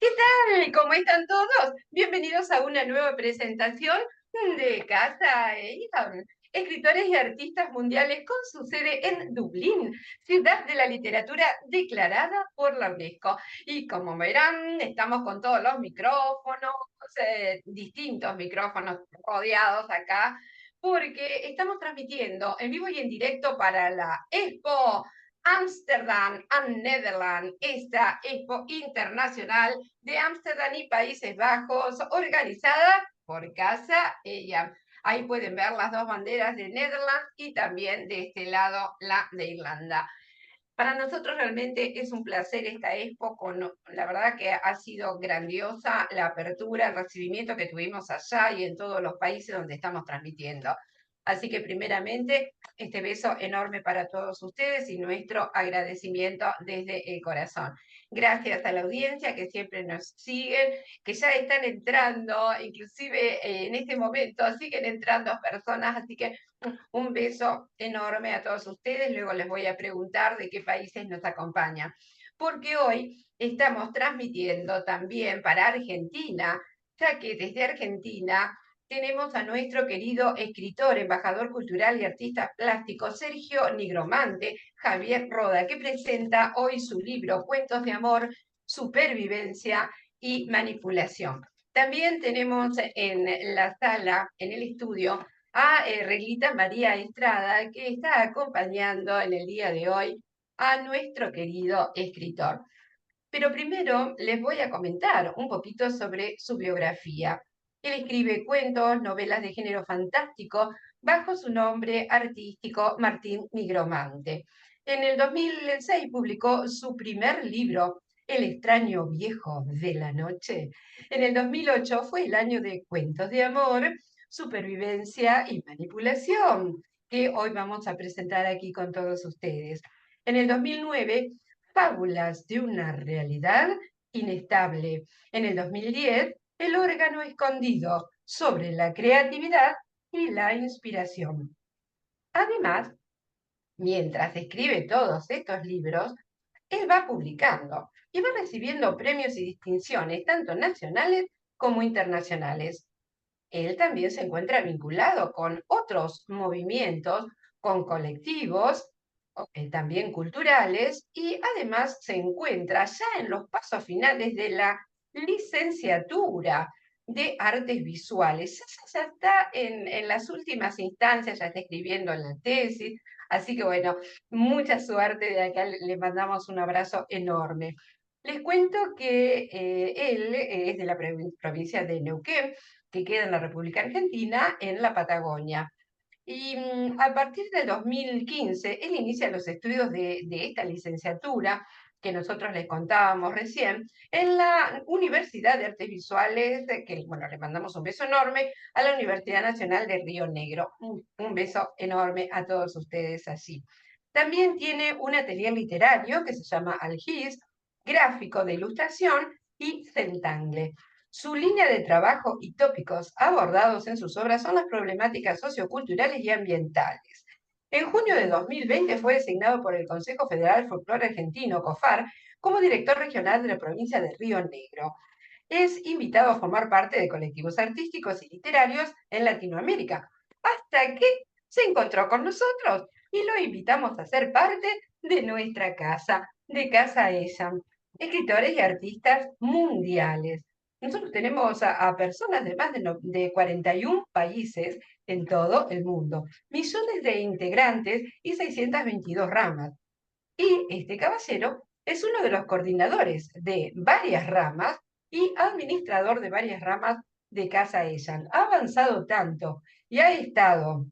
¿Qué tal? ¿Cómo están todos? Bienvenidos a una nueva presentación de Casa Eaton, escritores y artistas mundiales con su sede en Dublín, ciudad de la literatura declarada por la UNESCO. Y como verán, estamos con todos los micrófonos, distintos micrófonos rodeados acá, porque estamos transmitiendo en vivo y en directo para la Expo Amsterdam and Netherlands, esta Expo Internacional de Ámsterdam y Países Bajos, organizada por Casa Ella. Ahí pueden ver las dos banderas de Netherlands y también de este lado la de Irlanda. Para nosotros realmente es un placer esta expo, la verdad que ha sido grandiosa la apertura, el recibimiento que tuvimos allá y en todos los países donde estamos transmitiendo. Así que primeramente, este beso enorme para todos ustedes y nuestro agradecimiento desde el corazón. Gracias a la audiencia que siempre nos siguen, que ya están entrando, inclusive en este momento siguen entrando personas, así que un beso enorme a todos ustedes. Luego les voy a preguntar de qué países nos acompañan. Porque hoy estamos transmitiendo también para Argentina, ya que desde Argentina tenemos a nuestro querido escritor, embajador cultural y artista plástico Sergio Nigromante, Javier Roda, que presenta hoy su libro Cuentos de Amor, Supervivencia y Manipulación. También tenemos en la sala, en el estudio, a Reglita María Estrada, que está acompañando en el día de hoy a nuestro querido escritor. Pero primero les voy a comentar un poquito sobre su biografía. Él escribe cuentos, novelas de género fantástico bajo su nombre artístico Martín Nigromante. En el 2006 publicó su primer libro, El extraño viejo de la noche. En el 2008 fue el año de Cuentos de Amor, Supervivencia y Manipulación, que hoy vamos a presentar aquí con todos ustedes. En el 2009 Fábulas de una realidad inestable. En el 2010, El órgano escondido sobre la creatividad y la inspiración. Además, mientras escribe todos estos libros, él va publicando y va recibiendo premios y distinciones, tanto nacionales como internacionales. Él también se encuentra vinculado con otros movimientos, con colectivos, también culturales, y además se encuentra ya en los pasos finales de la licenciatura de artes visuales. Ya está en las últimas instancias, ya está escribiendo la tesis, así que bueno, mucha suerte, de acá le mandamos un abrazo enorme. Les cuento que él es de la provincia de Neuquén, que queda en la República Argentina, en la Patagonia. Y a partir de 2015, él inicia los estudios de esta licenciatura que nosotros les contábamos recién, en la Universidad de Artes Visuales, que bueno, le mandamos un beso enorme, a la Universidad Nacional de Río Negro. Un beso enorme a todos ustedes allí. También tiene un atelier literario que se llama Algís, gráfico de ilustración y Centangle. Su línea de trabajo y tópicos abordados en sus obras son las problemáticas socioculturales y ambientales. En junio de 2020 fue designado por el Consejo Federal Folclore Argentino, COFAR, como director regional de la provincia de Río Negro. Es invitado a formar parte de colectivos artísticos y literarios en Latinoamérica, hasta que se encontró con nosotros y lo invitamos a ser parte de nuestra casa, de Casa Ella, escritores y artistas mundiales. Nosotros tenemos a personas de más de 41 países en todo el mundo, millones de integrantes y 622 ramas. Y este caballero es uno de los coordinadores de varias ramas y administrador de varias ramas de Casa Ellan. Ha avanzado tanto y ha estado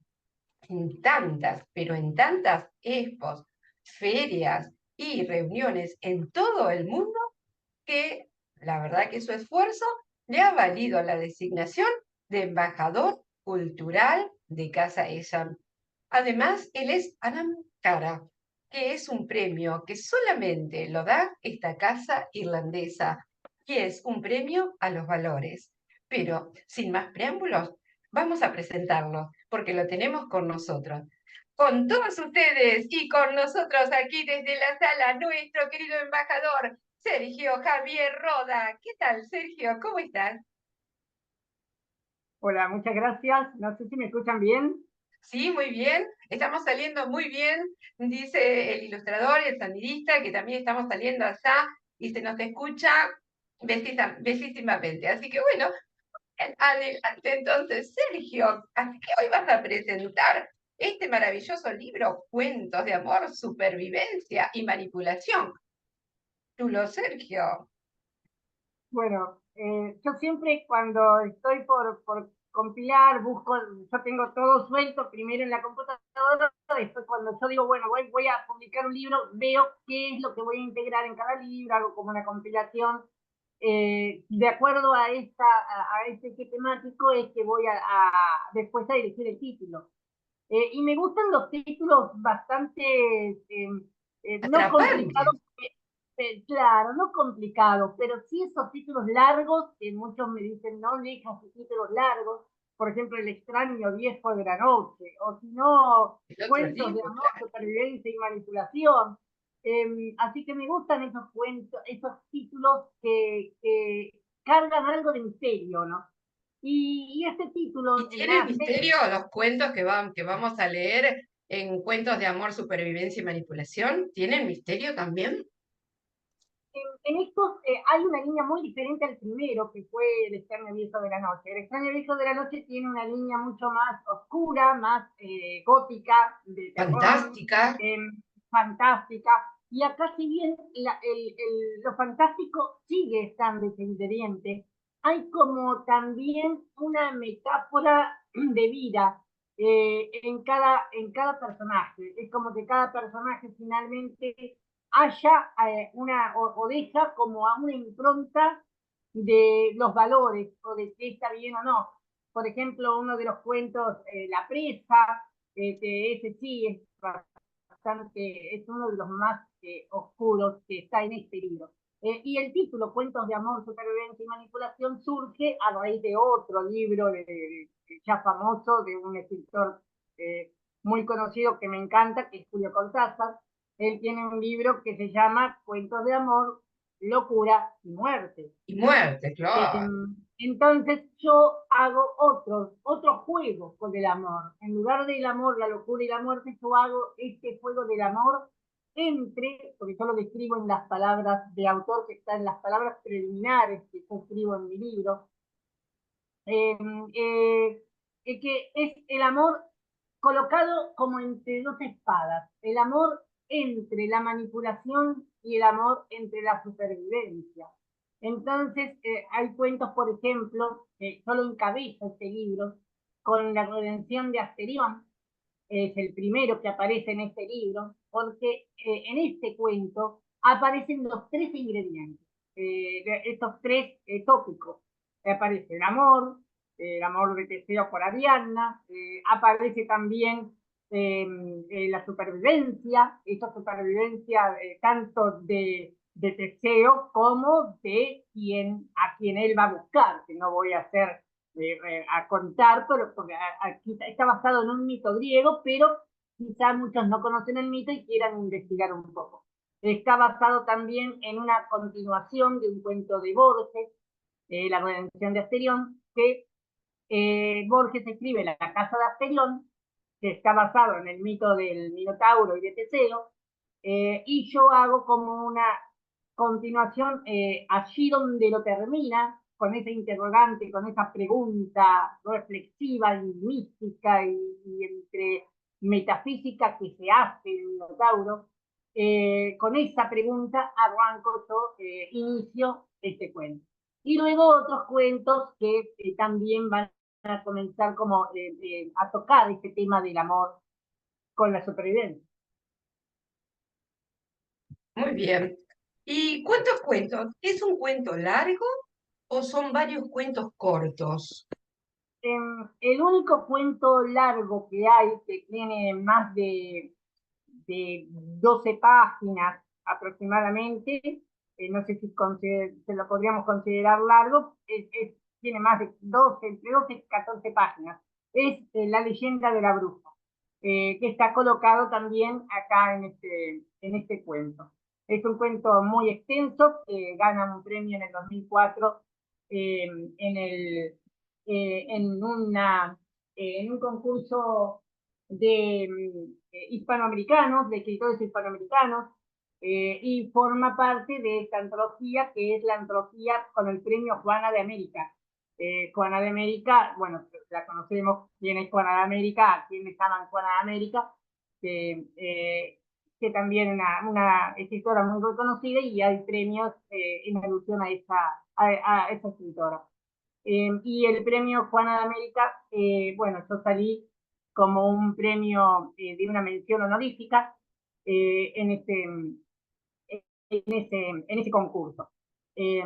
en tantas, pero en tantas expos, ferias y reuniones en todo el mundo que la verdad que su esfuerzo le ha valido la designación de embajador cultural de Casa Ellam. Además, él es Anam Cara, que es un premio que solamente lo da esta casa irlandesa, que es un premio a los valores. Pero, sin más preámbulos, vamos a presentarlo, porque lo tenemos con nosotros. Con todos ustedes y con nosotros aquí desde la sala, nuestro querido embajador Sergio Javier Roda. ¿Qué tal, Sergio? ¿Cómo estás? Hola, muchas gracias. No sé si me escuchan bien. Sí, muy bien. Estamos saliendo muy bien, dice el ilustrador y el sonidista, que también estamos saliendo allá y se nos escucha bellísimamente. Así que bueno, adelante entonces, Sergio. Así que hoy vas a presentar este maravilloso libro, Cuentos de amor, supervivencia y manipulación. Chulo, Sergio. Bueno, yo siempre cuando estoy por compilar, busco, yo tengo todo suelto primero en la computadora, después cuando yo digo, bueno, voy a publicar un libro, veo qué es lo que voy a integrar en cada libro, hago como una compilación. De acuerdo a este eje temático es que voy después a elegir el título. Y me gustan los títulos bastante, no complicados, Atrapante. claro, no complicados, pero sí esos títulos largos, que muchos me dicen, no elijas títulos largos, por ejemplo, El extraño viejo de la noche, o si no, El otro Cuentos de libro, amor, claro. supervivencia y manipulación. Así que me gustan esos cuentos, esos títulos que cargan algo de misterio, ¿no? Y este ¿Y título tiene nace misterio los cuentos que vamos a leer en Cuentos de amor, supervivencia y manipulación? ¿Tienen misterio también? en estos hay una línea muy diferente al primero, que fue El extraño viejo de la noche. El extraño viejo de la noche tiene una línea mucho más oscura, más gótica, de terror, Fantástica. eh, fantástica. Y acá, si bien lo fantástico sigue estando ese ingrediente, hay como también una metáfora de vida en cada personaje. Es como que cada personaje finalmente haya o deja como a una impronta de los valores o de si está bien o no. Por ejemplo, uno de los cuentos, La presa, ese sí es bastante, es uno de los más oscuros que está en este libro. Y el título, Cuentos de amor, supervivencia y manipulación, surge a raíz de otro libro ya famoso de un escritor muy conocido que me encanta, que es Julio Cortázar. Él tiene un libro que se llama Cuentos de amor, locura y muerte. Y muerte, claro. Entonces yo hago otro juego con el amor. En lugar del amor, la locura y la muerte, yo hago este juego del amor porque yo lo describo en las palabras de autor, que están en las palabras preliminares que yo escribo en mi libro, eh, eh, que es el amor colocado como entre dos espadas, el amor entre la manipulación y el amor entre la supervivencia. Entonces, hay cuentos, por ejemplo, que solo encabezo este libro, con la redención de Asterión, es el primero que aparece en este libro, porque en este cuento aparecen los tres ingredientes, estos tres tópicos. Aparece el amor de Teseo por Ariadna, aparece también la supervivencia, esta supervivencia tanto de Teseo como de a quien él va a buscar, que no voy a hacer a contar, pero porque aquí está basado en un mito griego, pero quizá muchos no conocen el mito y quieran investigar un poco. Está basado también en una continuación de un cuento de Borges, La redención de Asterión, que Borges escribe La casa de Asterión, que está basado en el mito del Minotauro y de Teseo, y yo hago como una continuación allí donde lo termina, con esa interrogante, con esa pregunta reflexiva y mística y entre metafísica que se hace en el Minotauro, con esa pregunta arranco yo, inicio este cuento. Y luego otros cuentos que también van a comenzar como a tocar este tema del amor con la supervivencia. Muy bien. ¿Y cuántos cuentos? ¿Es un cuento largo o son varios cuentos cortos? El único cuento largo que hay, que tiene más de 12 páginas aproximadamente, no sé si se lo podríamos considerar largo, tiene más de 12, entre 12 y 14 páginas. Es La leyenda de la bruja, que está colocado también acá en este cuento. Es un cuento muy extenso que gana un premio en el 2004 en, en, en un concurso de hispanoamericanos, de escritores hispanoamericanos, y forma parte de esta antología que es la antología con el premio Juana de América. Juana de América, bueno, la conocemos, quién es Juana de América, a quienes llaman Juana de América, que también es una escritora muy reconocida y hay premios en alusión a esa escritora. Y el premio Juana de América, bueno, yo salí como un premio de una mención honorífica en, en ese concurso. Eh,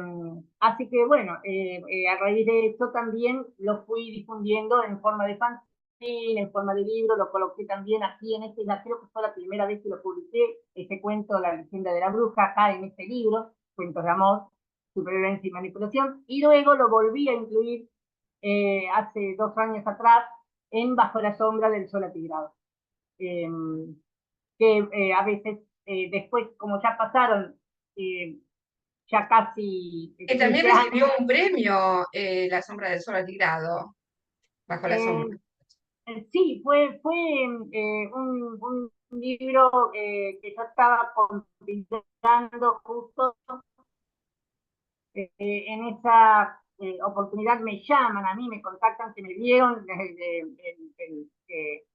Así que bueno, a raíz de esto también lo fui difundiendo en forma de fanzine, en forma de libro, lo coloqué también aquí en este, creo que fue la primera vez que lo publiqué, este cuento, La leyenda de la bruja, acá en este libro, Cuentos de amor, supervivencia y manipulación, y luego lo volví a incluir hace 2 años atrás en Bajo la sombra del sol atigrado. Eh, que a veces después, como ya pasaron eh, ya casi Que también 15 recibió años, un premio, La sombra del sol atigrado, Bajo la eh, sombra. sí, fue un libro que yo estaba compilando justo en esa oportunidad me llaman a mí, me contactan, que me vieron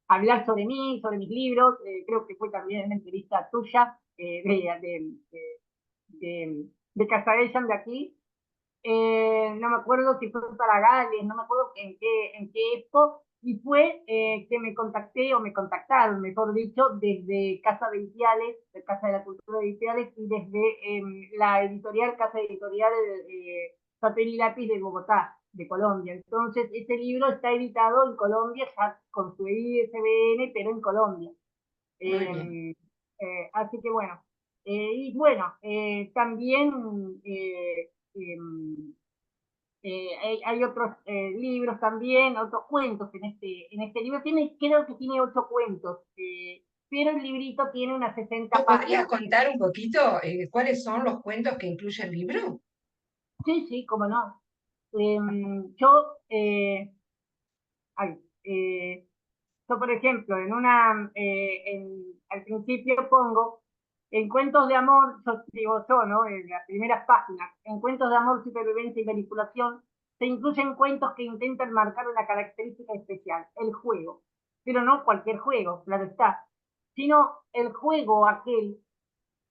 hablar sobre mí, sobre mis libros, creo que fue también una entrevista tuya de Casabellan de aquí, no me acuerdo si fue para Gales, no me acuerdo en qué expo, y fue que me contacté o me contactaron, mejor dicho, desde Casa de Editoriales, de Casa de la Cultura de Editoriales, y desde la editorial, Casa Editorial Papel y Lápiz de Bogotá, de Colombia. Entonces, este libro está editado en Colombia, ya con su ISBN, pero en Colombia. Muy bien. Eh, Así que bueno, y bueno, también hay otros libros también, otros cuentos en este libro. Creo que tiene 8 cuentos, pero el librito tiene unas ¿Nos 60 podrías páginas. contar un poquito cuáles son los cuentos que incluye el libro? Sí, sí, cómo no. Yo, ay, yo, por ejemplo, al principio pongo en cuentos de amor, yo digo yo, ¿no? En las primeras páginas, en cuentos de amor, supervivencia y manipulación, se incluyen cuentos que intentan marcar una característica especial, el juego. Pero no cualquier juego, claro está, sino el juego aquel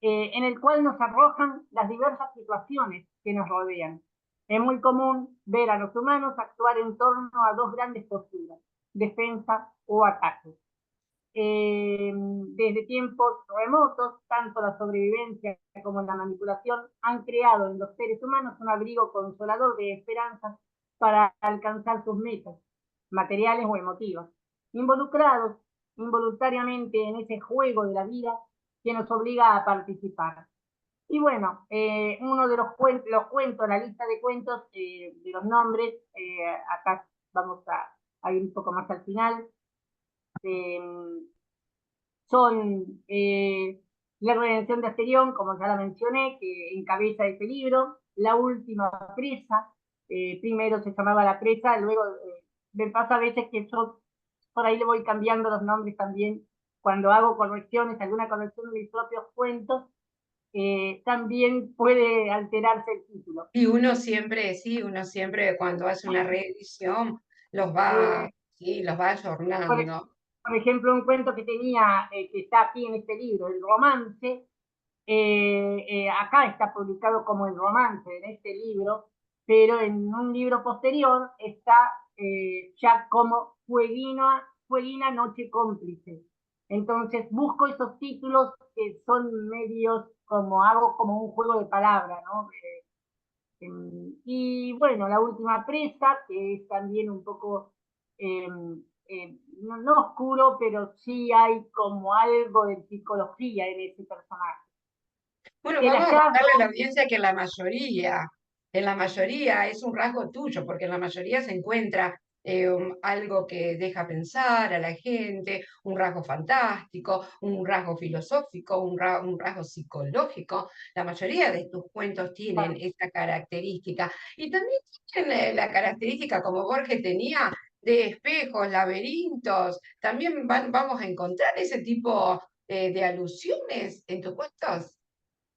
en el cual nos arrojan las diversas situaciones que nos rodean. Es muy común ver a los humanos actuar en torno a dos grandes posturas, defensa o ataque. Desde tiempos remotos, tanto la sobrevivencia como la manipulación han creado en los seres humanos un abrigo consolador de esperanzas para alcanzar sus metas, materiales o emotivas, involucrados involuntariamente en ese juego de la vida que nos obliga a participar. Y bueno, uno de los cuentos, la lista de cuentos, de los nombres, acá vamos a ir un poco más al final, eh, son La redención de Asterión, como ya la mencioné, que encabeza ese libro, La última presa, primero se llamaba La presa, luego me pasa a veces que yo por ahí le voy cambiando los nombres también, cuando hago correcciones, alguna corrección de mis propios cuentos, también puede alterarse el título. Y uno siempre, sí, uno siempre cuando hace una reedición los va, Eh, sí, los va por, ayornando. por ejemplo, un cuento que tenía, que está aquí en este libro, El romance, acá está publicado como El romance en este libro, pero en un libro posterior está ya como Fueguina Noche Cómplice. Entonces busco esos títulos que son medios como hago como un juego de palabras, ¿no? Y bueno, La última presa, que es también un poco, eh, no oscuro, pero sí hay como algo de psicología en ese personaje. Bueno, El vamos a contarle a la hallazgo, audiencia que en la mayoría es un rasgo tuyo, porque en la mayoría se encuentra algo que deja pensar a la gente, un rasgo fantástico, un rasgo filosófico, un rasgo psicológico. La mayoría de tus cuentos tienen esa característica. Y también tienen la característica, como Borges tenía, de espejos, laberintos. También vamos a encontrar ese tipo de alusiones en tus cuentos.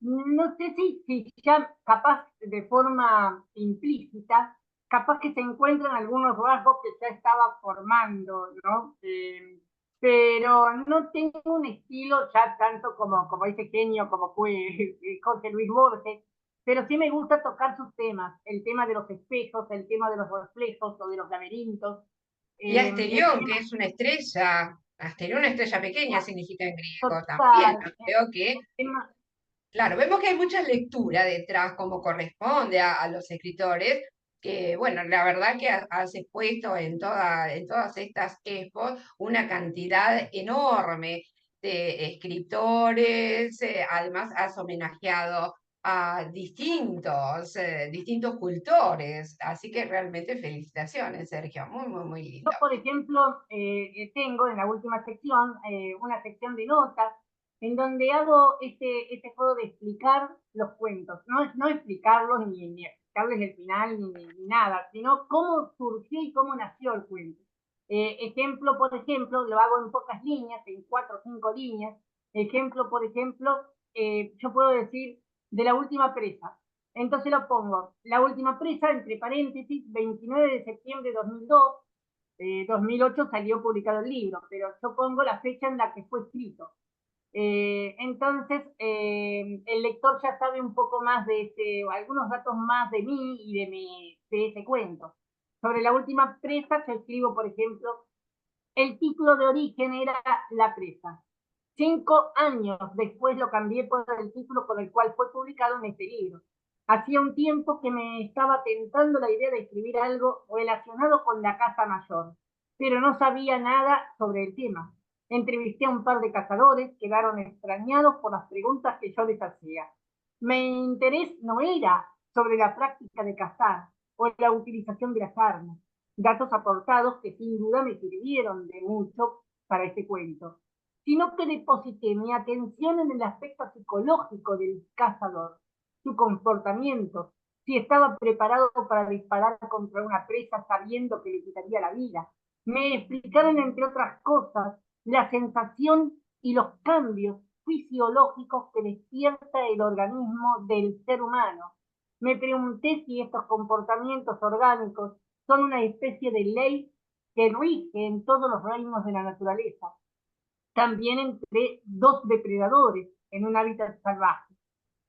No sé si ya capaz de forma implícita, capaz que se encuentran algunos rasgos que ya estaba formando, ¿no? Pero no tengo un estilo ya tanto como ese genio, como fue Jorge Luis Borges, pero sí me gusta tocar sus temas, el tema de los espejos, el tema de los reflejos o de los laberintos, Y el Asterión, que tema es una estrella, Asterión, una estrella pequeña, significa en griego también. total, Creo que, el tema, claro, vemos que hay mucha lectura detrás, como corresponde a los escritores, que, bueno, la verdad que has expuesto en todas estas expos una cantidad enorme de escritores, además has homenajeado a distintos cultores, así que realmente felicitaciones, Sergio, muy, muy, muy yo, lindo. por ejemplo, tengo en la última sección una sección de notas en donde hago este juego de explicar los cuentos. No explicarlos ni explicarles el final ni nada, sino cómo surgió y cómo nació el cuento. Ejemplo, por ejemplo, lo hago en pocas líneas, en 4 o 5 líneas. Ejemplo, por ejemplo, yo puedo decir de la última presa. Entonces lo pongo, la última presa, entre paréntesis, 29 de septiembre de 2002, 2008 salió publicado el libro, pero yo pongo la fecha en la que fue escrito. Entonces, el lector ya sabe un poco más de algunos datos más de mí y de ese cuento. Sobre la última presa, yo escribo, por ejemplo, el título de origen era La presa. 5 años después lo cambié por el título con el cual fue publicado en este libro. Hacía un tiempo que me estaba tentando la idea de escribir algo relacionado con la caza mayor, pero no sabía nada sobre el tema. Entrevisté a un par de cazadores, quedaron extrañados por las preguntas que yo les hacía. Mi interés no era sobre la práctica de cazar o la utilización de las armas, datos aportados que sin duda me sirvieron de mucho para este cuento, sino que deposité mi atención en el aspecto psicológico del cazador, su comportamiento, si estaba preparado para disparar contra una presa sabiendo que le quitaría la vida. Me explicaron, entre otras cosas, la sensación y los cambios fisiológicos que despierta el organismo del ser humano. Me pregunté si estos comportamientos orgánicos son una especie de ley que rige en todos los reinos de la naturaleza, también entre dos depredadores en un hábitat salvaje.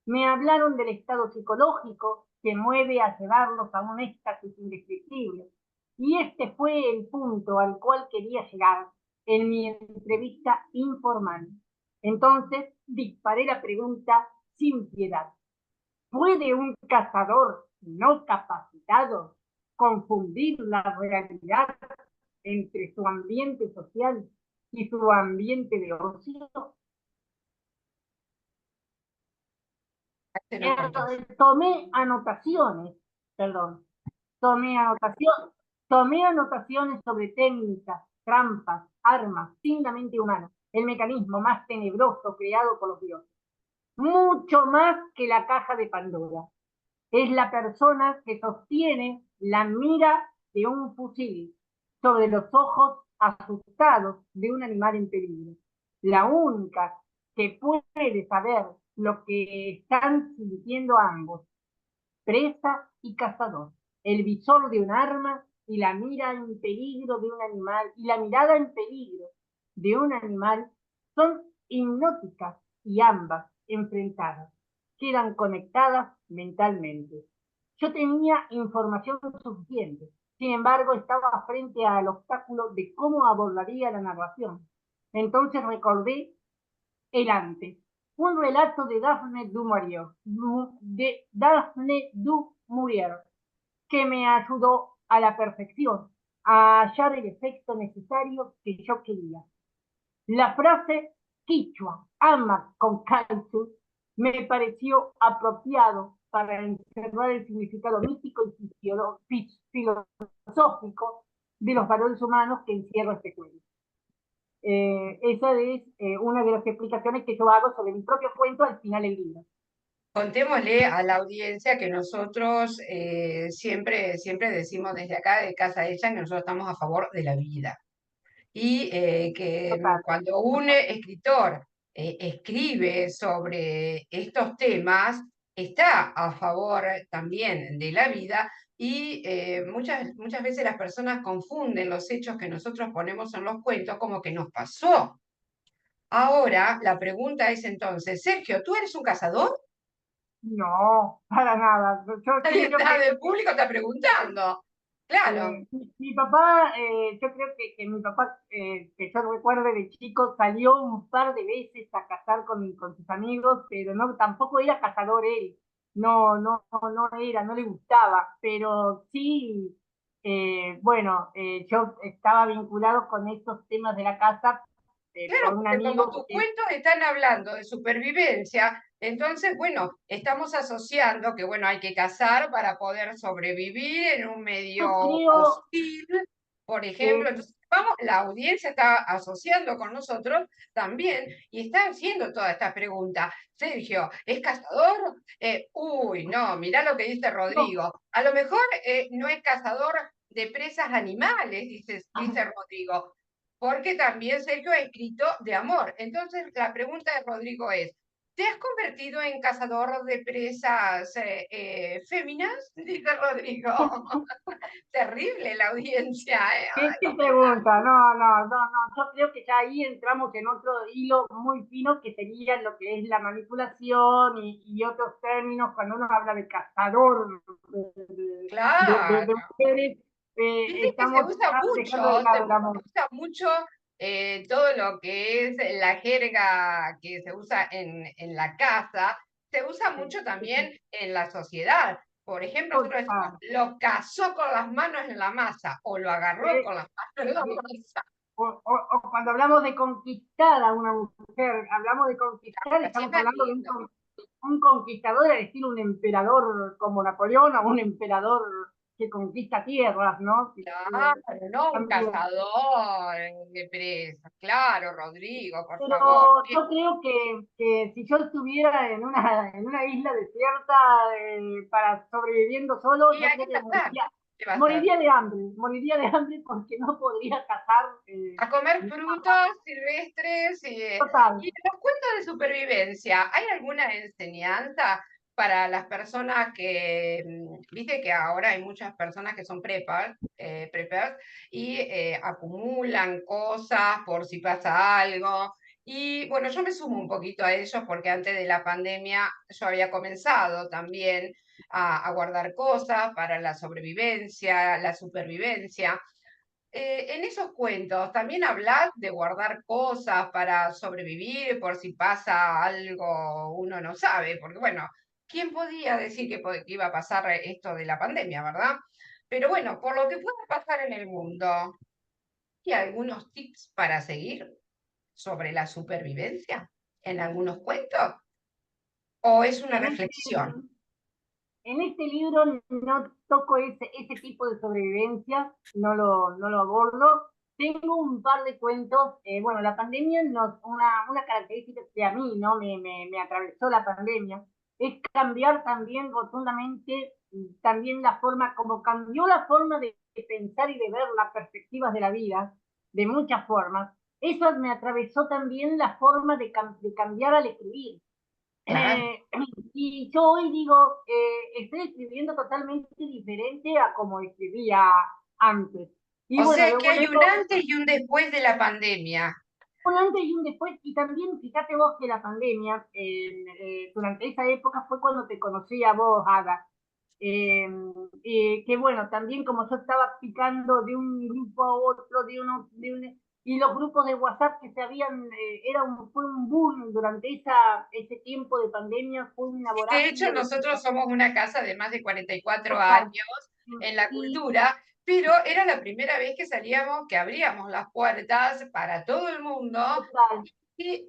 Me hablaron del estado psicológico que mueve a llevarlos a un éxtasis indescriptible. Y este fue el punto al cual quería llegar en mi entrevista informal. Entonces disparé la pregunta sin piedad. ¿Puede un cazador no capacitado confundir la realidad entre su ambiente social y su ambiente de ocio? Te nos contás. Tomé anotaciones, perdón, tomé anotaciones, tomé anotaciones sobre técnicas, trampas, armas, sin la mente humana, el mecanismo más tenebroso creado por los dioses. Mucho más que la caja de Pandora. Es la persona que sostiene la mira de un fusil sobre los ojos asustados de un animal en peligro. La única que puede saber lo que están sintiendo ambos, presa y cazador. El visor de un arma y la mira en peligro de un animal, y la mirada en peligro de un animal son hipnóticas y ambas enfrentadas. Quedan conectadas mentalmente. Yo tenía información suficiente, sin embargo estaba frente al obstáculo de cómo abordaría la narración. Entonces recordé el antes, un relato de Daphne du Maurier, que me ayudó a la perfección a hallar el efecto necesario que yo quería. La frase quichua, ama con calcio, me pareció apropiado para encerrar el significado místico y filosófico de los valores humanos que encierra este cuento. Esa es una de las explicaciones que yo hago sobre mi propio cuento al final del libro. Contémosle a la audiencia que nosotros siempre decimos desde acá de Casa Hecha que nosotros estamos a favor de la vida. Y que Total. cuando un escritor escribe sobre estos temas, está a favor también de la vida y muchas veces las personas confunden los hechos que nosotros ponemos en los cuentos como que nos pasó. Ahora, la pregunta es entonces, Sergio, ¿tú eres un cazador? No, para nada. Yo Ahí creo está, que el público está preguntando. Claro. mi papá, yo creo que mi papá, que yo recuerde de chico, salió un par de veces a cazar con sus amigos, pero no, tampoco era cazador él. No, no, no era, no le gustaba, pero sí, bueno, yo estaba vinculado con estos temas de la caza por Claro, un porque como amigo tus que cuentos están hablando de supervivencia, entonces, bueno, estamos asociando que, bueno, hay que cazar para poder sobrevivir en un medio yo creo, hostil, por ejemplo. eh, Entonces, vamos, la audiencia está asociando con nosotros también y está haciendo toda esta pregunta. Sergio, ¿es cazador? Uy, no, mirá lo que dice no, Rodrigo. A lo mejor no es cazador de presas animales, dice Rodrigo, porque también Sergio ha escrito de amor. Entonces, la pregunta de Rodrigo es, ¿te has convertido en cazador de presas féminas? Dice Rodrigo. Terrible la audiencia, ¿eh? ¿qué, Ay, qué pregunta? No, no, no, no. Yo creo que ya ahí entramos en otro hilo muy fino que sería lo que es la manipulación y otros términos cuando uno habla de cazador de claro. mujeres. Viste que se Estamos usa mucho, dejando de lado el se amor. usa mucho todo lo que es la jerga que se usa en la casa, se usa mucho también en la sociedad. Por ejemplo, nosotros decimos, Total. lo cazó con las manos en la masa o lo agarró con las manos en la masa. O cuando hablamos de conquistar a una mujer, hablamos de conquistar, Así es estamos más hablando de lindo. un conquistador, es decir, un emperador como Napoleón o un emperador que conquista tierras, ¿no? Claro, no un También. cazador de presas. Claro, Rodrigo, por Pero favor. yo creo que si yo estuviera en una isla desierta para sobreviviendo solo, Y yo hay creo que que cazar. ¿Qué va a hacer? moriría de hambre porque no podría cazar. A comer frutos silvestres Total. y en los cuentos de supervivencia, ¿hay alguna enseñanza para las personas que, viste que ahora hay muchas personas que son preppers y acumulan cosas por si pasa algo? Y bueno, yo me sumo un poquito a ellos porque antes de la pandemia yo había comenzado también a guardar cosas para la sobrevivencia, la supervivencia. En esos cuentos también hablas de guardar cosas para sobrevivir por si pasa algo uno no sabe, porque bueno, ¿quién podía decir que iba a pasar esto de la pandemia, verdad? Pero bueno, por lo que pueda pasar en el mundo, ¿hay algunos tips para seguir sobre la supervivencia en algunos cuentos? ¿O es una En este, reflexión? en este libro no toco ese tipo de sobrevivencia, no lo abordo. Tengo un par de cuentos, bueno, la pandemia, una característica que a mí no me atravesó la pandemia, es cambiar también rotundamente también la forma, como cambió la forma de pensar y de ver las perspectivas de la vida, de muchas formas. Eso me atravesó también la forma de cambiar al escribir. Claro. Eh, y yo hoy digo, estoy escribiendo totalmente diferente a como escribía antes. Y O bueno, sea luego que hay un antes y un después de la pandemia. un antes y un después. Y también, fíjate vos que la pandemia, durante esa época fue cuando te conocí a vos, Ada. Eh, que bueno, también como yo estaba picando de un grupo a otro, y los grupos de WhatsApp que se habían, fue un boom durante ese tiempo de pandemia, fue una De hecho, vorágine de nosotros somos una casa de más de 44 total. años en la Y cultura, pero era la primera vez que salíamos, que abríamos las puertas para todo el mundo total, y,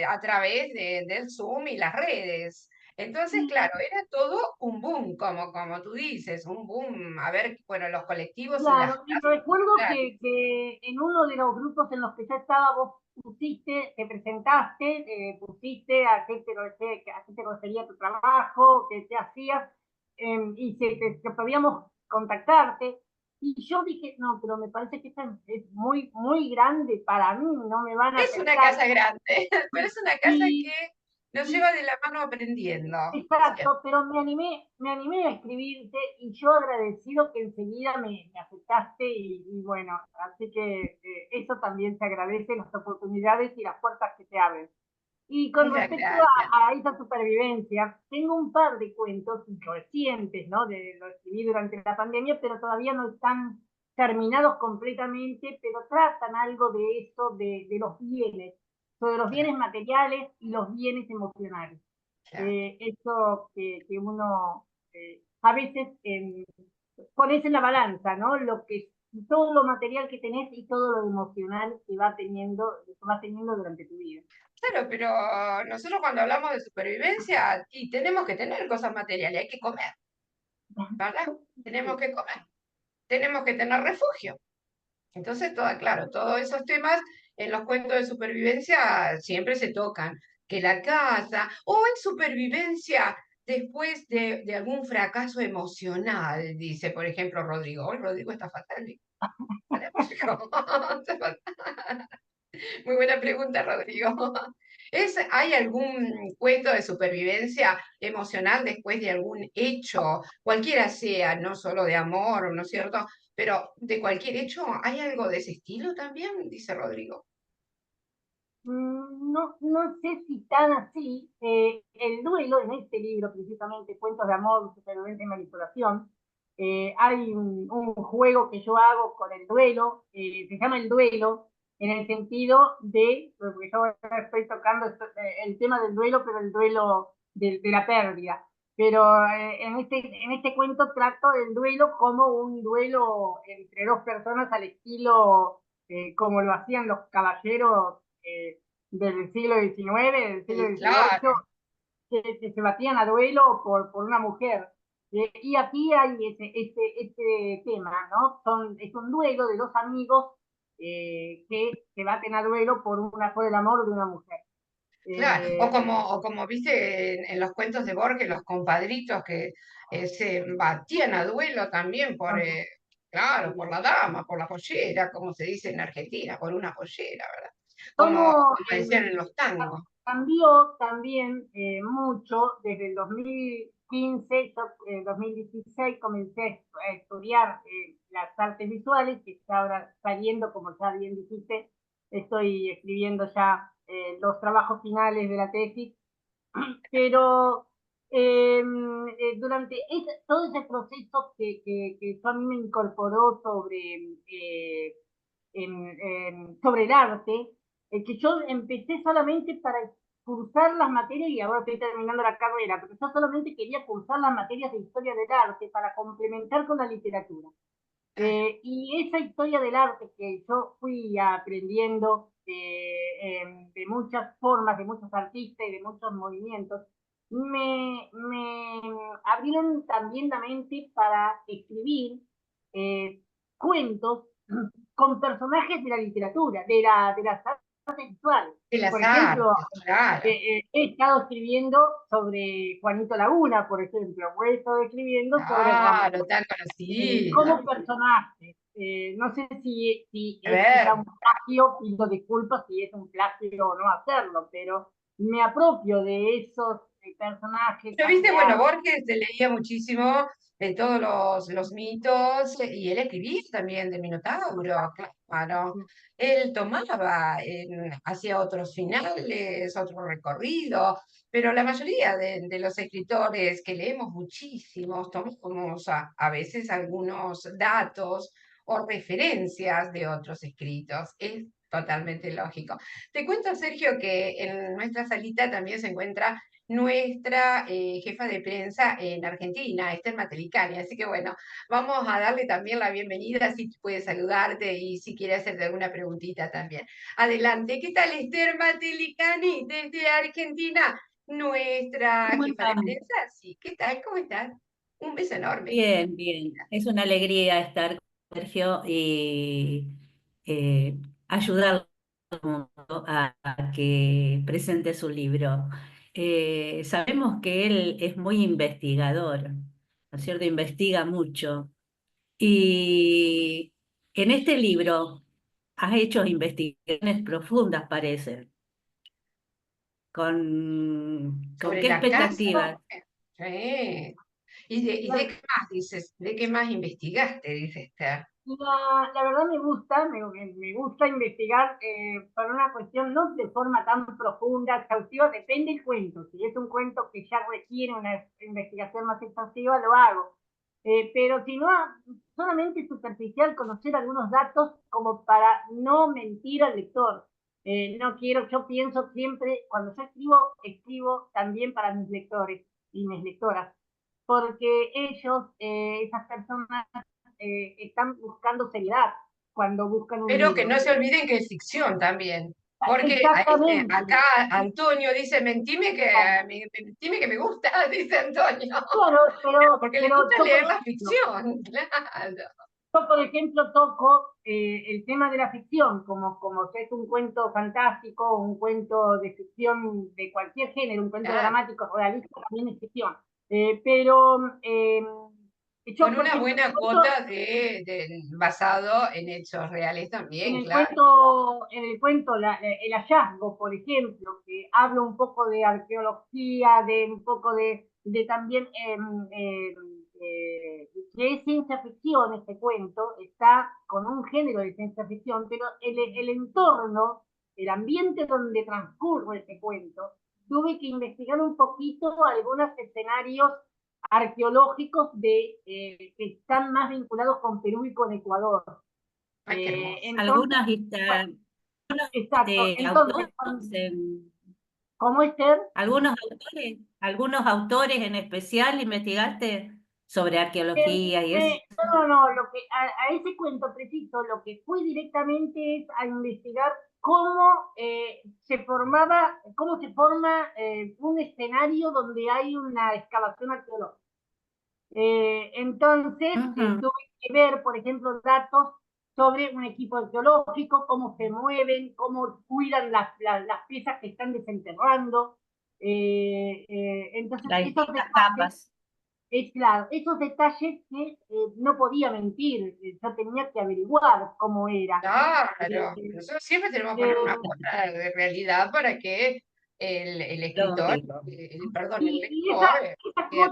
a través del Zoom y las redes. Entonces, Y, claro, era todo un boom, como tú dices, un boom. A ver, bueno, los colectivos y las claro, y clases recuerdo populares. que en uno de los grupos en los que yo estaba, vos pusiste, te presentaste, pusiste a qué te conseguía tu trabajo, qué hacías, y que podíamos contactarte. Y yo dije, no, pero me parece que esta es muy, muy grande para mí, no me van a Es una aceptar. casa grande, pero es una casa Y, que nos y lleva de la mano aprendiendo. Sí. exacto, pero me animé a escribirte y yo agradecido que enseguida me aceptaste y bueno, así que eso también se agradece, las oportunidades y las puertas que te abren. Y con Muchas respecto gracias. a esa supervivencia, tengo un par de cuentos recientes, ¿no? Lo escribí durante la pandemia, pero todavía no están terminados completamente, pero tratan algo de eso, de los bienes, sobre los Claro, bienes materiales y los bienes emocionales. claro. Eso que uno a veces pones en la balanza, ¿no? Todo lo material que tenés y todo lo emocional que vas teniendo durante tu vida. Claro, pero nosotros cuando hablamos de supervivencia, y tenemos que tener cosas materiales, hay que comer, ¿verdad? Tenemos que comer, tenemos que tener refugio. Entonces, claro, todos esos temas en los cuentos de supervivencia siempre se tocan, que la casa, o en supervivencia después de algún fracaso emocional, dice, por ejemplo, Rodrigo. Hoy Rodrigo está fatal. Muy buena pregunta, Rodrigo. ¿Hay algún cuento de supervivencia emocional después de algún hecho, cualquiera sea, no solo de amor, ¿no es cierto? Pero de cualquier hecho, ¿hay algo de ese estilo también? Dice Rodrigo. No, no sé si tan así. El duelo, en este libro, precisamente, Cuentos de Amor, Supervivencia y Manipulación, hay un juego que yo hago con el duelo, se llama el duelo, en el sentido porque yo estoy tocando el tema del duelo, pero el duelo de la pérdida. Pero en este cuento trato el duelo como un duelo entre dos personas al estilo como lo hacían los caballeros del siglo XIX, del siglo XVIII, Claro, que se batían a duelo por una mujer. Y aquí hay este tema, ¿no? Es un duelo de dos amigos que se baten a duelo por el amor de una mujer. claro. Eh, O como viste en los cuentos de Borges, los compadritos que se batían a duelo también por, claro, por la dama, por la pollera, como se dice en Argentina, por una pollera, ¿verdad? Cómo Como decían en los tangos. cambió también mucho desde el 2015, yo, 2016 comencé a estudiar las artes visuales, que está ahora saliendo, como ya bien dijiste, estoy escribiendo ya los trabajos finales de la tesis, pero durante todo ese proceso que a mí me incorporó sobre el arte, que yo empecé solamente para cursar las materias y ahora estoy terminando la carrera, pero yo solamente quería cursar las materias de historia del arte para complementar con la literatura. Claro. Y esa historia del arte que yo fui aprendiendo de muchas formas, de muchos artistas y de muchos movimientos, me abrieron también la mente para escribir cuentos con personajes de la literatura, de las artes visuales. De las Por ejemplo, artes, claro. he estado escribiendo sobre Juanito Laguna, por ejemplo, o he estado escribiendo sobre Ramón Claro, tan conocido. como personaje. No sé si A es quizá un ver, plagio, pido disculpas si es un plagio o no hacerlo, pero me apropio de esos personajes, pero viste, bueno, ideas. Borges se leía muchísimo de todos los mitos y él escribía también de Minotauro, claro. Él tomaba, hacía otros finales, otro recorrido, pero la mayoría de los escritores que leemos muchísimos, tomamos a veces algunos datos o referencias de otros escritos. Es totalmente lógico. Te cuento, Sergio, que en nuestra salita también se encuentra nuestra jefa de prensa en Argentina, Esther Matelicani. Así que bueno, vamos a darle también la bienvenida, si puede saludarte y si quiere hacerte alguna preguntita también. Adelante, ¿qué tal Esther Matelicani desde Argentina? nuestra ¿Cómo jefa de están? prensa. Sí, ¿qué tal? ¿Cómo estás? Un beso enorme. Bien, bien. Es una alegría estar con Sergio y ayudarlo a que presente su libro. Sabemos que él es muy investigador, ¿no es cierto? Investiga mucho. Y en este libro has hecho investigaciones profundas, parece. ¿Con Sobre qué la casa. expectativas? Sí. ¿Y de qué más dices? ¿De qué más investigaste? Dice Esther. La verdad me gusta investigar por una cuestión no de forma tan profunda, exhaustiva, depende del cuento. Si es un cuento que ya requiere una investigación más exhaustiva, lo hago. Pero si no, solamente superficial conocer algunos datos como para no mentir al lector. No quiero, yo pienso siempre, cuando yo escribo, escribo también para mis lectores y mis lectoras, porque ellos, esas personas, están buscando seriedad cuando buscan un Pero que libro. no se olviden que es ficción también. Porque ahí, Exactamente. acá Antonio dice, mentime que me gusta, dice Antonio. Claro, Porque le pero gusta yo, leer la ficción, claro. por ejemplo, toco el tema de la ficción, como si es un cuento fantástico, un cuento de ficción de cualquier género, un cuento Claro. dramático, realista, también es ficción. Pero yo, Con por una ejemplo, buena cuota basado en hechos reales también, claro. En el cuento el hallazgo, por ejemplo, que habla un poco de arqueología, de un poco de también que es ciencia ficción este cuento, está con un género de ciencia ficción, pero el entorno, el ambiente donde transcurre este cuento, tuve que investigar un poquito algunos escenarios arqueológicos que están más vinculados con Perú y con Ecuador. Ay, qué hermoso. Entonces, Algunas bueno, exacto. Entonces, autores, ¿cómo Esther? algunos autores en especial investigaste sobre arqueología y eso. No, lo que, a ese cuento preciso, lo que fui directamente es a investigar cómo cómo se forma un escenario donde hay una excavación arqueológica. Entonces, Ujú. tuve que ver, por ejemplo, datos sobre un equipo arqueológico, cómo se mueven, cómo cuidan las piezas que están desenterrando. Entonces, Las esos distintas detalles, capas. es claro, esos detalles que no podía mentir, yo tenía que averiguar cómo era. Claro, Eh, nosotros siempre tenemos que poner una eh, cuota de realidad para que el escritor, Lógico. perdón, el y lector, quede también,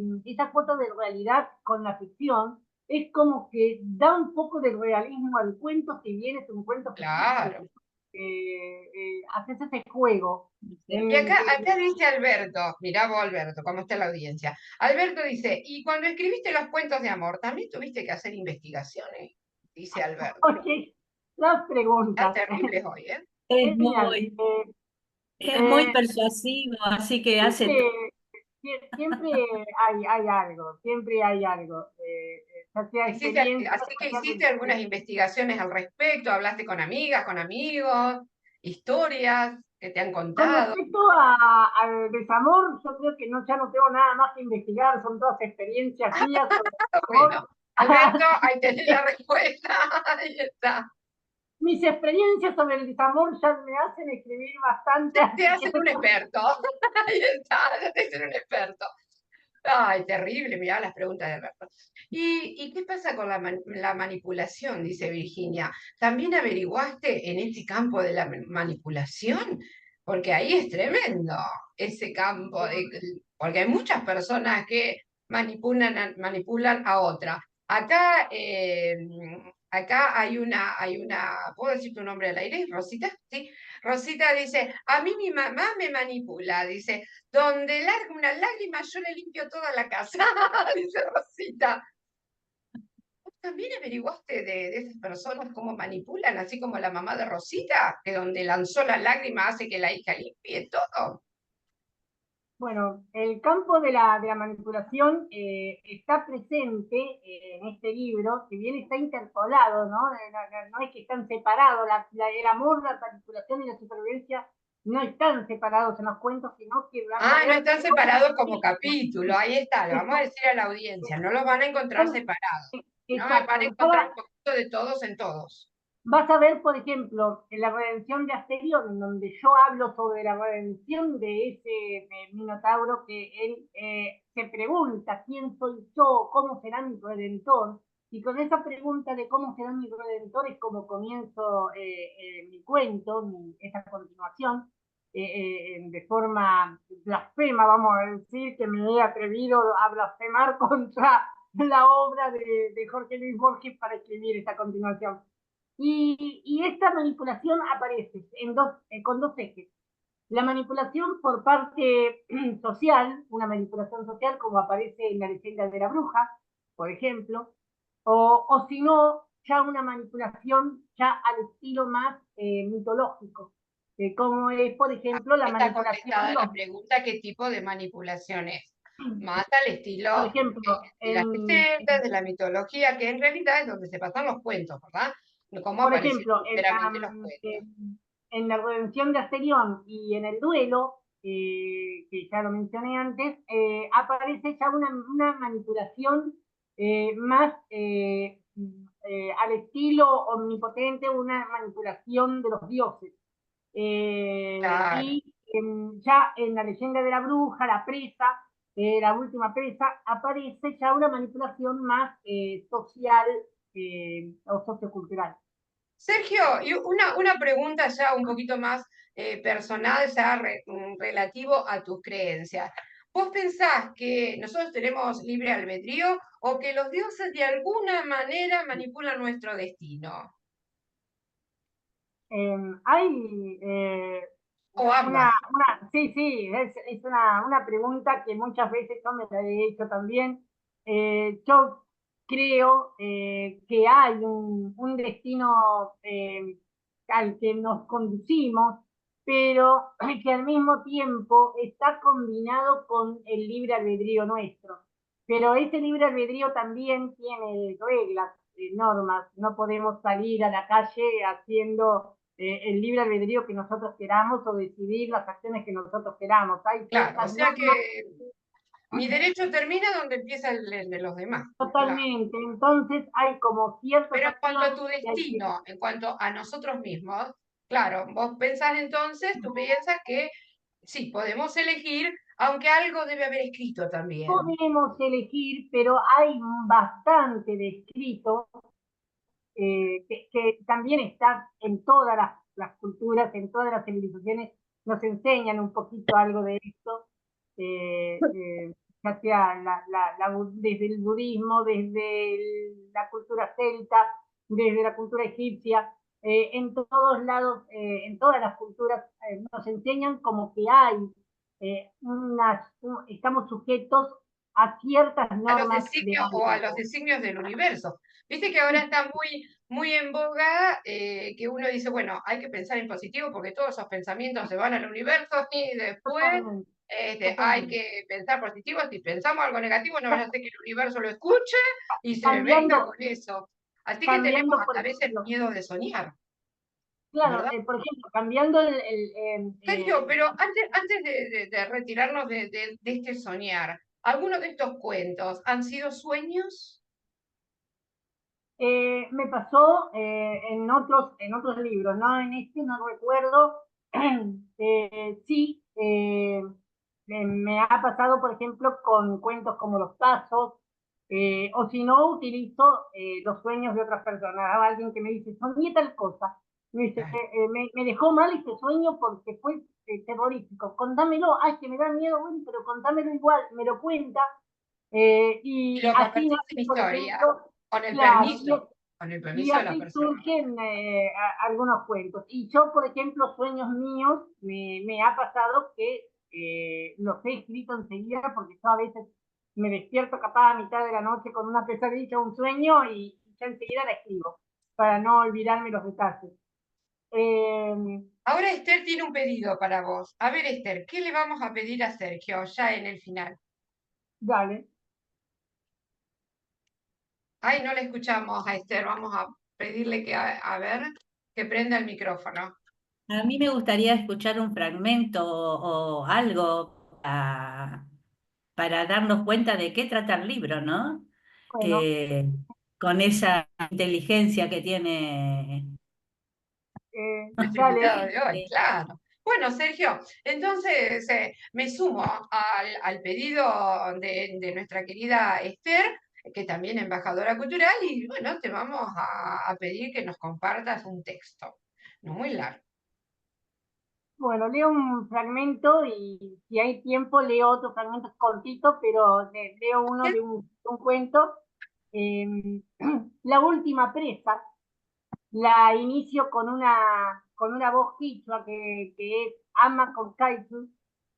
¿no? esa cuota de realidad con la ficción es como que da un poco de realismo al cuento, si bien es un cuento ficticio. Claro. Haces ese juego. Y En, acá dice Alberto, mirá vos Alberto, cómo está la audiencia. Alberto dice, y cuando escribiste los cuentos de amor, ¿también tuviste que hacer investigaciones? Dice Alberto. oye, las Está preguntas. terrible hoy, ¿eh? Es Genial. muy, es muy persuasivo, así que hace Siempre, siempre hay algo, siempre hay algo. Ya sea experiencia, Así que ya sea hiciste algunas investigaciones al respecto, hablaste con amigas, con amigos, historias que te han con contado. respecto al desamor, yo creo que no, ya no tengo nada más que investigar, son todas experiencias mías sobre el Bueno, desamor. Alberto, ahí tenés la respuesta. Ahí está. Mis experiencias sobre el desamor ya me hacen escribir bastante, Te así que hacen un experto. Ahí está, ya te hacen un experto. Ay, terrible, mirá las preguntas de Alberto. ¿Y qué pasa con la manipulación? Dice Virginia. ¿También averiguaste en este campo de la manipulación? Porque ahí es tremendo ese campo, porque hay muchas personas que manipulan a otra. Acá, acá ¿puedo decir tu nombre al aire, Rosita? Sí. Rosita dice, a mí mi mamá me manipula, dice, donde larga una lágrima, yo le limpio toda la casa, dice Rosita. ¿Vos también averiguaste de esas personas cómo manipulan, así como la mamá de Rosita, que donde lanzó la lágrima hace que la hija limpie todo? bueno, el campo de la manipulación está presente en este libro, si bien está interpolado, ¿no? No es que están separados, el amor, la manipulación y la supervivencia no están separados en los cuentos, sino que van a Ah, no ver están otros separados como capítulos. capítulo, ahí está, le vamos a decir a la audiencia, no los van a encontrar Están- separados, no van a Exacto. encontrar un poquito de todos en todos. Vas a ver, por ejemplo, en la redención de Asterión, en donde yo hablo sobre la redención de ese Minotauro, que él se pregunta quién soy yo, cómo será mi redentor, y con esa pregunta de cómo será mi redentor es como comienzo mi cuento, esa continuación, de forma blasfema, vamos a decir, que me he atrevido a blasfemar contra la obra de Jorge Luis Borges para escribir esta continuación. Y esta manipulación aparece con dos ejes. La manipulación por parte social, una manipulación social como aparece en la leyenda de la bruja, por ejemplo, o si no, ya una manipulación ya al estilo más mitológico, como es, por ejemplo, la Está manipulación contestada la pregunta, ¿qué tipo de manipulación es? Más al por estilo ejemplo, de las leyendas, de la mitología, que en realidad es donde se pasan los cuentos, ¿verdad? Cómo por aparecen ejemplo, primeramente los cuentos. en la redención de Asterión y en el duelo, que ya lo mencioné antes, aparece ya una manipulación más al estilo omnipotente, una manipulación de los dioses. Claro. Ya en la leyenda de la bruja, la presa, la última presa, aparece ya una manipulación más social o sociocultural. Sergio, y una pregunta ya un poquito más personal, ya relativo a tus creencias. ¿Vos pensás que nosotros tenemos libre albedrío o que los dioses de alguna manera manipulan nuestro destino? Hay O ambas. sí, sí, es una pregunta que muchas veces yo me la he hecho también. Yo creo que hay un destino al que nos conducimos, pero que al mismo tiempo está combinado con el libre albedrío nuestro. Pero ese libre albedrío también tiene reglas, normas. No podemos salir a la calle haciendo el libre albedrío que nosotros queramos o decidir las acciones que nosotros queramos. Hay Claro, o ciertas sea normas. que mi derecho termina donde empieza el de los demás. Claro. Totalmente. Entonces hay como ciertas Pero en cuanto a acciones tu que hay que... destino, en cuanto a nosotros mismos, claro, vos pensás entonces, tú piensas que sí, podemos elegir, aunque algo debe haber escrito también. Podemos elegir, pero hay bastante descrito que también está en todas las culturas, en todas las civilizaciones, nos enseñan un poquito algo de esto, ya sea desde el budismo, desde la cultura celta, desde la cultura egipcia, en todos lados, en todas las culturas, nos enseñan como que hay estamos sujetos a ciertas A los normas de designios o a los algo. designios del universo. Viste que ahora está muy en boga que uno dice, bueno, hay que pensar en positivo porque todos esos pensamientos se van al universo y después Totalmente, hay totalmente. que pensar positivo. Si pensamos algo negativo, no vaya a ser que el universo lo escuche y se venga Cambiando, con eso. Así que tenemos cambiando, por a veces ejemplo, miedo de soñar, claro, ¿verdad? por ejemplo, cambiando Sergio, pero antes de retirarnos de este soñar, ¿algunos de estos cuentos han sido sueños? me pasó en otros libros, ¿no? En este no recuerdo. Sí, me ha pasado, por ejemplo, con cuentos como Los Pasos, o si no, utilizo los sueños de otras personas. Alguien que me dice, soñé tal cosa. Me dice, Claro. me dejó mal este sueño porque fue terrorífico. Contámelo, ay, que me da miedo, bueno, pero contámelo igual, me lo cuenta. Y Y lo así convertís en nace, por historia, ejemplo, con el claro, permiso, y de la así persona. surgen algunos cuentos. Y yo, por ejemplo, sueños míos, me ha pasado que los he escrito enseguida porque yo a veces me despierto capaz a mitad de la noche con una pesadilla, un sueño y ya enseguida la escribo para no olvidarme los detalles. Eh, Ahora Esther tiene un pedido para vos. A ver, Esther, ¿qué le vamos a pedir a Sergio ya en el final? Dale. Ay, no le escuchamos a Esther. Vamos a pedirle que, a ver, que prenda el micrófono. A mí me gustaría escuchar un fragmento o algo para darnos cuenta de qué trata el libro, ¿no? Bueno, Eh, con esa inteligencia que tiene. Nuestro dale. invitado de hoy, eh, claro. Bueno, Sergio, entonces me sumo al pedido de nuestra querida Esther, que también es embajadora cultural, y bueno, te vamos a pedir que nos compartas un texto, no muy largo. Bueno, leo un fragmento y si hay tiempo leo otro fragmento cortito, pero leo uno de un cuento. Eh, La última presa, la inicio con una voz quichua que es Ama con Kaitu,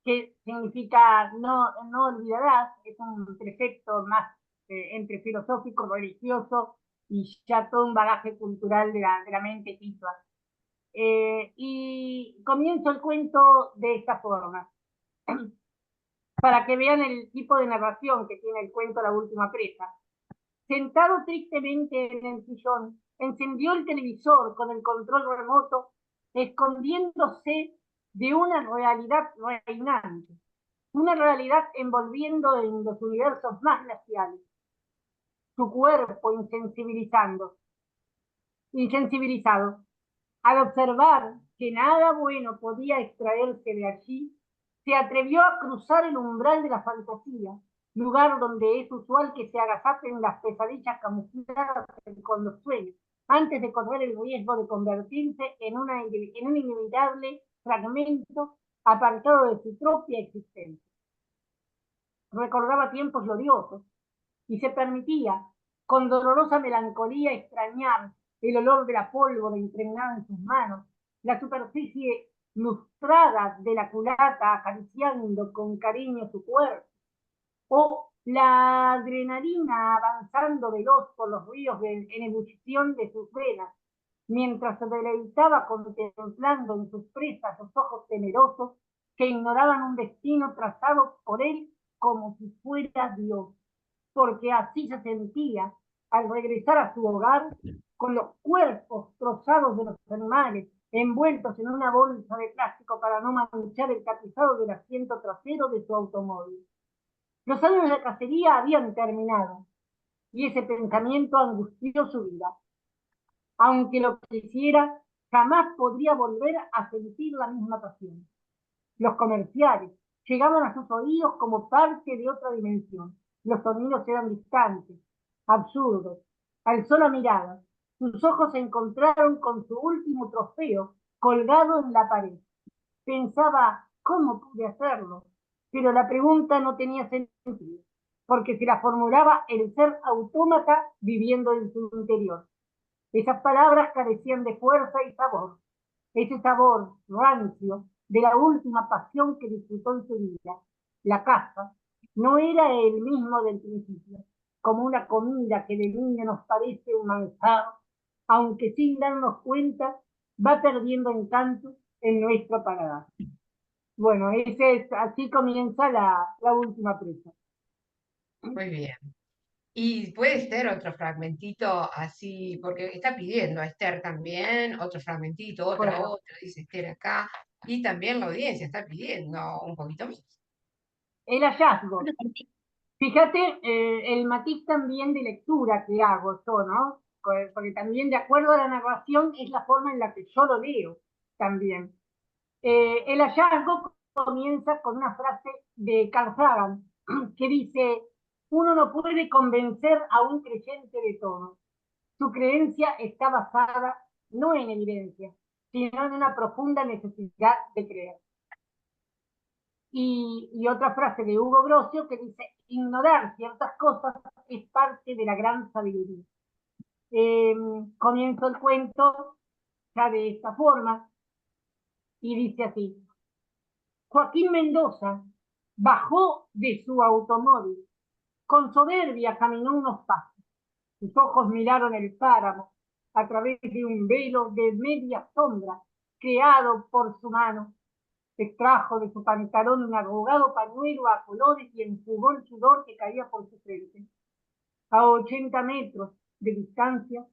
que significa no olvidarás, es un precepto más entre filosófico, religioso y ya todo un bagaje cultural de la mente quichua. Y comienzo el cuento de esta forma, para que vean el tipo de narración que tiene el cuento La última presa. Sentado tristemente en el sillón, encendió el televisor con el control remoto, escondiéndose de una realidad reinante, una realidad envolviendo en los universos más glaciales. Su cuerpo insensibilizado. Al observar que nada bueno podía extraerse de allí, se atrevió a cruzar el umbral de la fantasía, lugar donde es usual que se agazapen las pesadillas camufladas con los sueños, antes de correr el riesgo de convertirse en un inevitable fragmento apartado de su propia existencia. Recordaba tiempos gloriosos y se permitía, con dolorosa melancolía, extrañar el olor de la pólvora impregnada en sus manos, la superficie lustrada de la culata acariciando con cariño su cuerpo, o la adrenalina avanzando veloz por los ríos en ebullición de sus venas, mientras se deleitaba contemplando en sus presas los ojos temerosos que ignoraban un destino trazado por él como si fuera Dios, porque así se sentía al regresar a su hogar con los cuerpos trozados de los animales, envueltos en una bolsa de plástico para no manchar el tapizado del asiento trasero de su automóvil. Los años de cacería habían terminado y ese pensamiento angustió su vida. Aunque lo quisiera, jamás podría volver a sentir la misma pasión. Los comerciales llegaban a sus oídos como parte de otra dimensión. Los sonidos eran distantes, absurdos. Alzó la mirada. Sus ojos se encontraron con su último trofeo colgado en la pared. Pensaba, ¿cómo pude hacerlo? Pero la pregunta no tenía sentido, porque se la formulaba el ser autómata viviendo en su interior. Esas palabras carecían de fuerza y sabor, ese sabor rancio de la última pasión que disfrutó en su vida. La caza no era el mismo del principio, como una comida que de niño nos parece un manjar, aunque sin darnos cuenta va perdiendo encanto en nuestro paladar. Bueno, así comienza la última presa. Muy bien. Y puede ser otro fragmentito así, porque está pidiendo a Esther también otro fragmentito, Bueno, otro, dice Esther acá, y también la audiencia está pidiendo un poquito más. el hallazgo. Fíjate el matiz también de lectura que hago yo, ¿no? Porque también de acuerdo a la narración es la forma en la que yo lo leo también. El hallazgo comienza con una frase de Carl Sagan que dice, uno no puede convencer a un creyente de todo. Su creencia está basada no en evidencia, sino en una profunda necesidad de creer. Y otra frase de Hugo Grocio que dice, ignorar ciertas cosas es parte de la gran sabiduría. Eh, Comienzo el cuento ya de esta forma y dice así, Joaquín Mendoza bajó de su automóvil, con soberbia caminó unos pasos, sus ojos miraron el páramo a través de un velo de media sombra creado por su mano. Extrajo de su pantalón un arrugado pañuelo a colores y enjugó el sudor que caía por su frente. A 80 metros de distancia,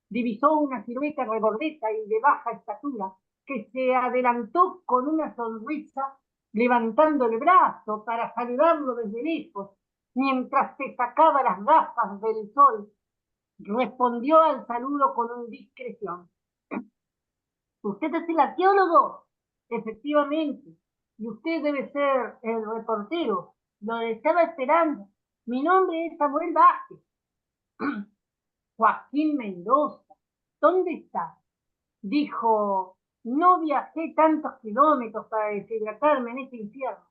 divisó una silueta regordeta y de baja estatura que se adelantó con una sonrisa, levantando el brazo para saludarlo desde lejos, mientras se sacaba las gafas del sol. Respondió al saludo con una discreción. ¿Usted es el arqueólogo? Efectivamente. Y usted debe ser el reportero. Lo estaba esperando. Mi nombre es Samuel Vázquez. Joaquín Mendoza. ¿Dónde está? Dijo, no viajé tantos kilómetros para deshidratarme en este infierno.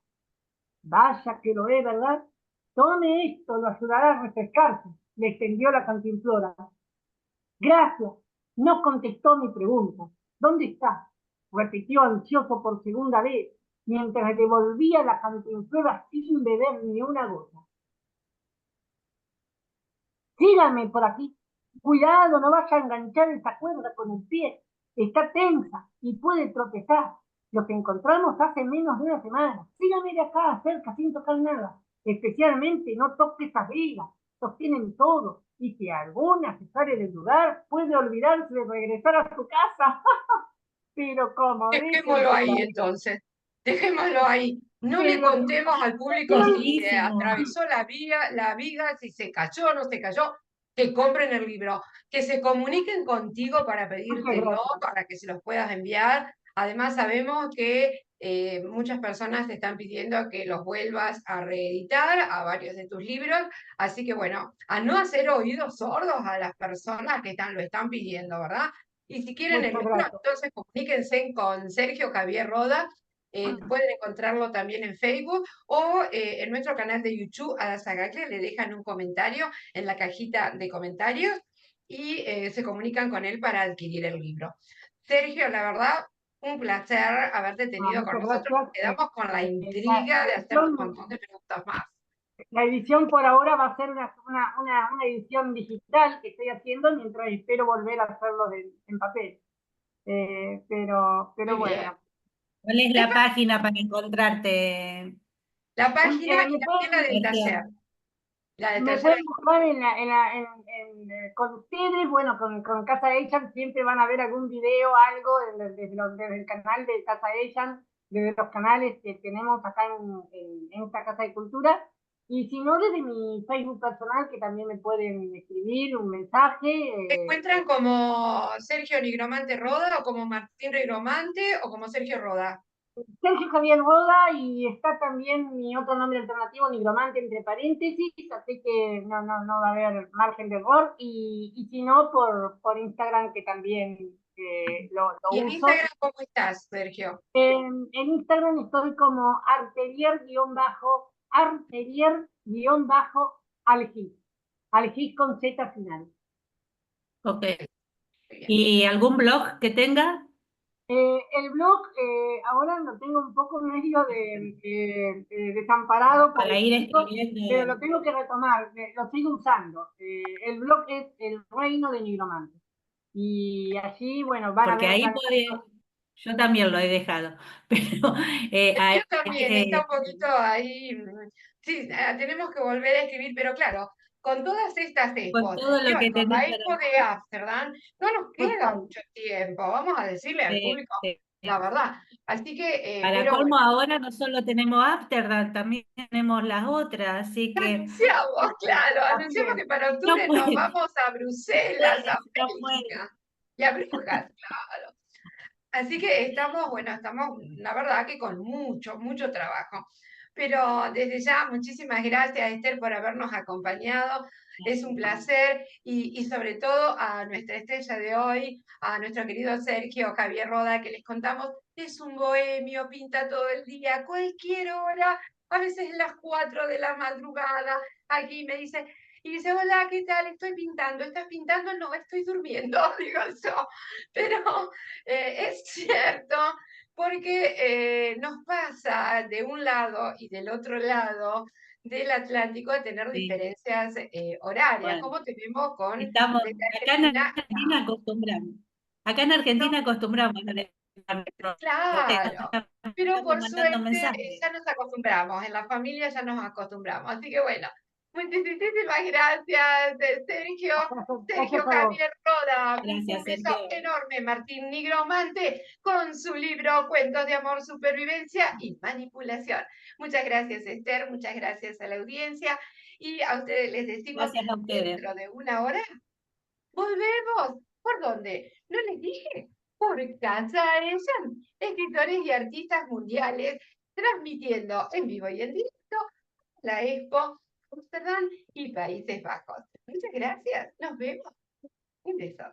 Vaya que lo es, ¿verdad? Tome esto, lo ayudará a refrescarse. Le extendió la cantimplora. Gracias. No contestó mi pregunta. ¿Dónde está? Repitió ansioso por segunda vez, mientras devolvía la cantimplora sin beber ni una gota. Sígame por aquí. Cuidado, no vaya a enganchar esa cuerda con el pie. Está tensa y puede tropezar. Los encontramos hace menos de una semana. Sígame de acá, cerca, sin tocar nada. Especialmente no toque esas vigas. Sostienen todo. Y si alguna se sale del lugar, puede olvidarse de regresar a su casa. Pero como Dejémoslo ahí entonces, dejémoslo ahí. No le Pero contemos al público si Buenísimo. atravesó la viga, si se cayó o no se cayó, que compren el libro, que se comuniquen contigo para muchas pedírtelo, gracias. para que se los puedas enviar. Además, sabemos que muchas personas te están pidiendo que los vuelvas a reeditar a varios de tus libros, así que bueno, a no hacer oídos sordos a las personas que lo están pidiendo, ¿verdad? Y si quieren el Muchas libro, gracias. entonces comuníquense con Sergio Javier Roda. Pueden encontrarlo también en Facebook o en nuestro canal de YouTube, a la Sagacle, le dejan un comentario en la cajita de comentarios y se comunican con él para adquirir el libro. Sergio, la verdad, un placer haberte tenido con Muchas nosotros. gracias. Quedamos con la La, intriga la de hacer un edición, montón de preguntas más. la edición por ahora va a ser una edición digital que estoy haciendo mientras espero volver a hacerlo en papel. Pero Muy bien. bueno. ¿Cuál es la Después, página para encontrarte, la página y Me también la del taller. Sergio? La del Me taller. pueden buscar con ustedes, bueno, con Casa Echan, siempre van a ver algún video, algo desde el canal de Casa Echan, desde los canales que tenemos acá en esta Casa de Cultura. Y si no, desde mi Facebook personal, que también me pueden escribir un mensaje. ¿Te encuentran como Sergio Nigromante Roda o como Martín Nigromante o como Sergio Roda? Sergio Javier Roda, y está también mi otro nombre alternativo, Nigromante, entre paréntesis, así que no va a haber margen de error. Y si no, por Instagram, que también lo ¿Y en uso. Instagram cómo estás, Sergio? En Instagram estoy como arterier-algis, algis con Z final. Ok. Muy bien. ¿Y algún blog que tenga? El blog ahora lo tengo un poco medio desamparado, Para ir pobrecito, pero escribiendo. lo tengo que retomar, lo sigo usando. El blog es El Reino de Nigromante. Y allí, bueno, van a Porque ver ahí algunas puede, yo también lo he dejado, pero Yo ahí, también, está un poquito ahí. Sí, tenemos que volver a escribir, pero claro, con todas estas con todo lo exposiciones, que con la tenés expo de Ámsterdam, no nos queda total. mucho tiempo, vamos a decirle al público sí. la verdad. Así que, Para pero bueno, colmo ahora no solo tenemos Ámsterdam, también tenemos las otras, así que anunciamos, claro, Así anunciamos es. que para no octubre nos puede, vamos a Bruselas, a no puede. Bélgica y a Brujas, claro. Así que estamos, bueno, estamos, la verdad que con mucho, mucho trabajo. Pero desde ya, muchísimas gracias, Esther, por habernos acompañado. Es un placer y sobre todo a nuestra estrella de hoy, a nuestro querido Sergio Javier Roda, que les contamos, es un bohemio, pinta todo el día, a cualquier hora, a veces las 4 de la madrugada. Aquí me dice, y dice, hola, ¿qué tal? Estoy pintando. ¿Estás pintando? No, estoy durmiendo, digo yo. Pero es cierto, porque nos pasa de un lado y del otro lado del Atlántico de tener Sí, diferencias horarias, bueno, como tenemos con estamos, desde acá en Argentina. Argentina acostumbramos, acá en No, Argentina acostumbramos, claro, pero estamos por mandando suerte mensajes. ya nos acostumbramos, en la familia ya nos acostumbramos. Así que bueno, Muchísimas gracias, Sergio. Gracias Sergio a vos. Javier Roda, Gracias, un beso Sergio. enorme. Martín Nigromante con su libro Cuentos de amor, supervivencia y manipulación. Muchas gracias, Esther. Muchas gracias a la audiencia. Y a ustedes les decimos, Gracias a ustedes. dentro de una hora, volvemos. ¿Por dónde? ¿No les dije? Por Casa Ellen, escritores y artistas mundiales, transmitiendo en vivo y en directo la Expo Amsterdam y Países Bajos. Muchas gracias. Nos vemos. Un beso.